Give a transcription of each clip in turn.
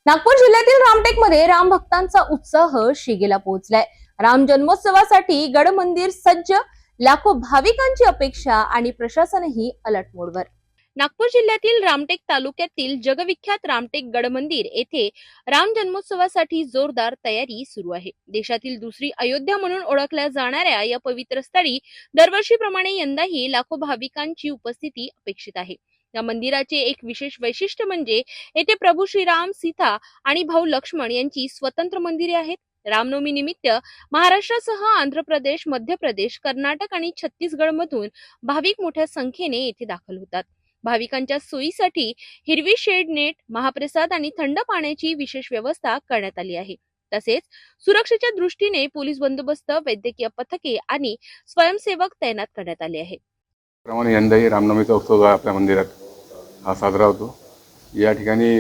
नागपूर जिल्ह्यातील रामटेकमध्ये राम भक्तांचा उत्साह शिगेला पोहोचलाय। राम जन्मोत्सवासाठी गड मंदिर सज्ज, लाखो भाविकांची अपेक्षा आणि प्रशासनही अलर्ट मोडवर। नागपूर जिल्ह्यातील रामटेक तालुक्यातील जगविख्यात रामटेक गड मंदिर येथे राम जन्मोत्सवासाठी जोरदार तयारी सुरू आहे। देशातील दुसरी अयोध्या म्हणून ओळखल्या जाणाऱ्या या पवित्र स्थळी दरवर्षीप्रमाणे यंदाही लाखो भाविकांची उपस्थिती अपेक्षित आहे। या मंदिराचे एक विशेष वैशिष्ट्य म्हणजे येथे प्रभू श्रीराम, सीता आणि भाऊ लक्ष्मण यांची स्वतंत्र मंदिरे आहेत। रामनवमी निमित्त महाराष्ट्रासह आंध्र प्रदेश, मध्य प्रदेश, कर्नाटक आणि छत्तीसगड मधून भाविक मोठ्या संख्येने येथे दाखल होतात। भाविकांच्या सोयीसाठी हिरवी शेड नेट, महाप्रसाद आणि थंड पाण्याची विशेष व्यवस्था करण्यात आली आहे। तसेच सुरक्षेच्या दृष्टीने पोलीस बंदोबस्त, वैद्यकीय पथके आणि स्वयंसेवक तैनात करण्यात आले आहेत। प्रमाणे यंदाही रामनवमीचा उत्सव आपल्या मंदिरात हा साजरा होतो। या ठिकाणी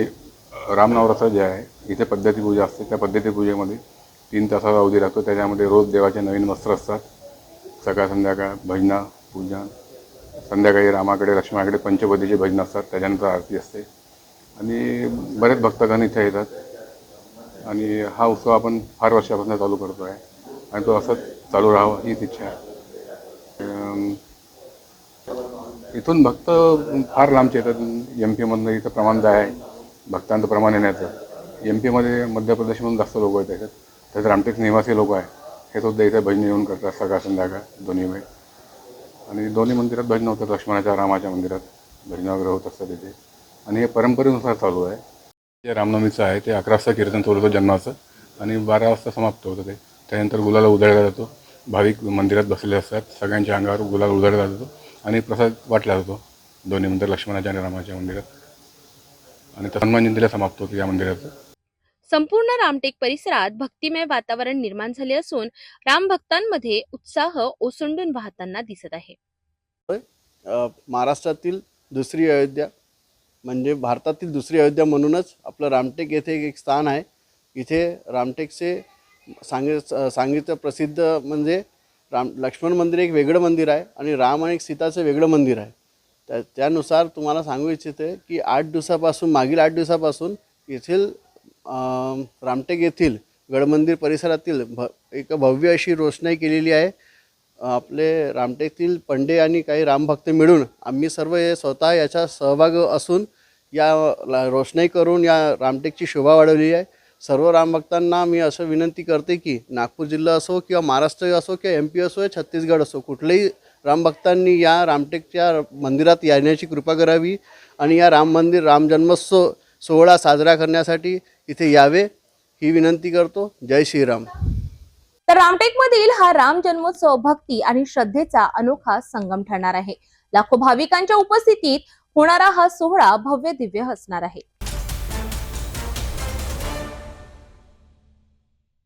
रामनवरात्र जे आहे इथे पद्धती पूजा असते। त्या पद्धती पूजेमध्ये 3 तासाचा अवधी लागतो। त्याच्यामध्ये रोज देवाचे नवीन वस्त्र असतात। सकाळ संध्याकाळ भजन, पूजन, संध्याकाळी रामाकडे लक्ष्मणाकडे पंचपदीचे भजन असतात। त्याच्यानंतर आरती असते आणि बरेच भक्तगण इथे येतात आणि हा उत्सव आपण फार वर्षापासून चालू करतो आहे आणि तो असंच चालू राहावा हीच इच्छा आहे। इथून भक्त फार लांबचे येतात। एम पीमधनं इथं प्रमाण आहे भक्तांचं प्रमाण येण्याचं। एम पीमध्ये, मध्य प्रदेशमधून जास्त लोक येतात। त्यात रामटेक निवासी लोक आहे हे सुद्धा इथे भजन येऊन करतात सकाळ संध्याकाळ दोन्ही वेळ। आणि दोन्ही मंदिरात भजन होतात। लक्ष्मणाच्या, रामाच्या मंदिरात भजन वगैरे होत असतात इथे आणि हे परंपरेनुसार चालू आहे। जे रामनवमीचं आहे ते 11 वाजता कीर्तन चालू होतं जन्माचं आणि 12 वाजता समाप्त होतं ते। त्यानंतर गुलाल उधळला जातो। भाविक मंदिरात बसलेले असतात। सगळ्यांच्या अंगावर गुलाल उधळला जातो आणि प्रसाद वाटला जातो दोन्ही मंदिर, लक्ष्मणाच्या आणि रामाच्या मंदिरात, आणि हनुमान जयंतीला समाप्त होतो या मंदिराचं। संपूर्ण रामटेक परिसरात भक्तिमय वातावरण निर्माण झाले असून राम भक्तांमध्ये उत्साह ओसंडून वाहताना दिसत आहे। महाराष्ट्रातील दुसरी अयोध्या म्हणजे भारतातील दुसरी अयोध्या म्हणूनच आपलं रामटेक येथे एक स्थान आहे। इथे रामटेकचे सांगितलं प्रसिद्ध म्हणजे लक्ष्मण मंदिर एक वेगळं मंदिर आहे आणि राम आणि सीताचं वेगळं मंदिर आहे। त्यानुसार तुम्हाला सांगू इच्छिते की मागील 8 दिवसापासून येथील रामटेक येथील गडमंदिर परिसरातील एक भव्य अशी रोषणाई केलेली आहे। आपले रामटेकतील पंडे आणि काही रामभक्त मिळून आम्ही सर्व स्वतः याचा सहभाग असून या रोषणाई करून या रामटेकची शोभा वाढवली आहे। सर्व रामभक्तांना मी असं विनंती करते की नागपूर जिल्हा असो किंवा महाराष्ट्र असो किंवा एम पी असो, छत्तीसगड असो, कुठल्याही रामभक्तांनी या रामटेकच्या मंदिरात येण्याची कृपा करावी आणि या राम जन्मोत्सव सोहळा साजरा करण्यासाठी इथे यावे ही विनंती करतो। जय श्रीराम। तर रामटेकमधील हा राम जन्मोत्सव भक्ती आणि श्रद्धेचा अनोखा संगम ठरणार आहे। लाखो भाविकांच्या उपस्थितीत होणारा हा सोहळा भव्य दिव्य असणार आहे।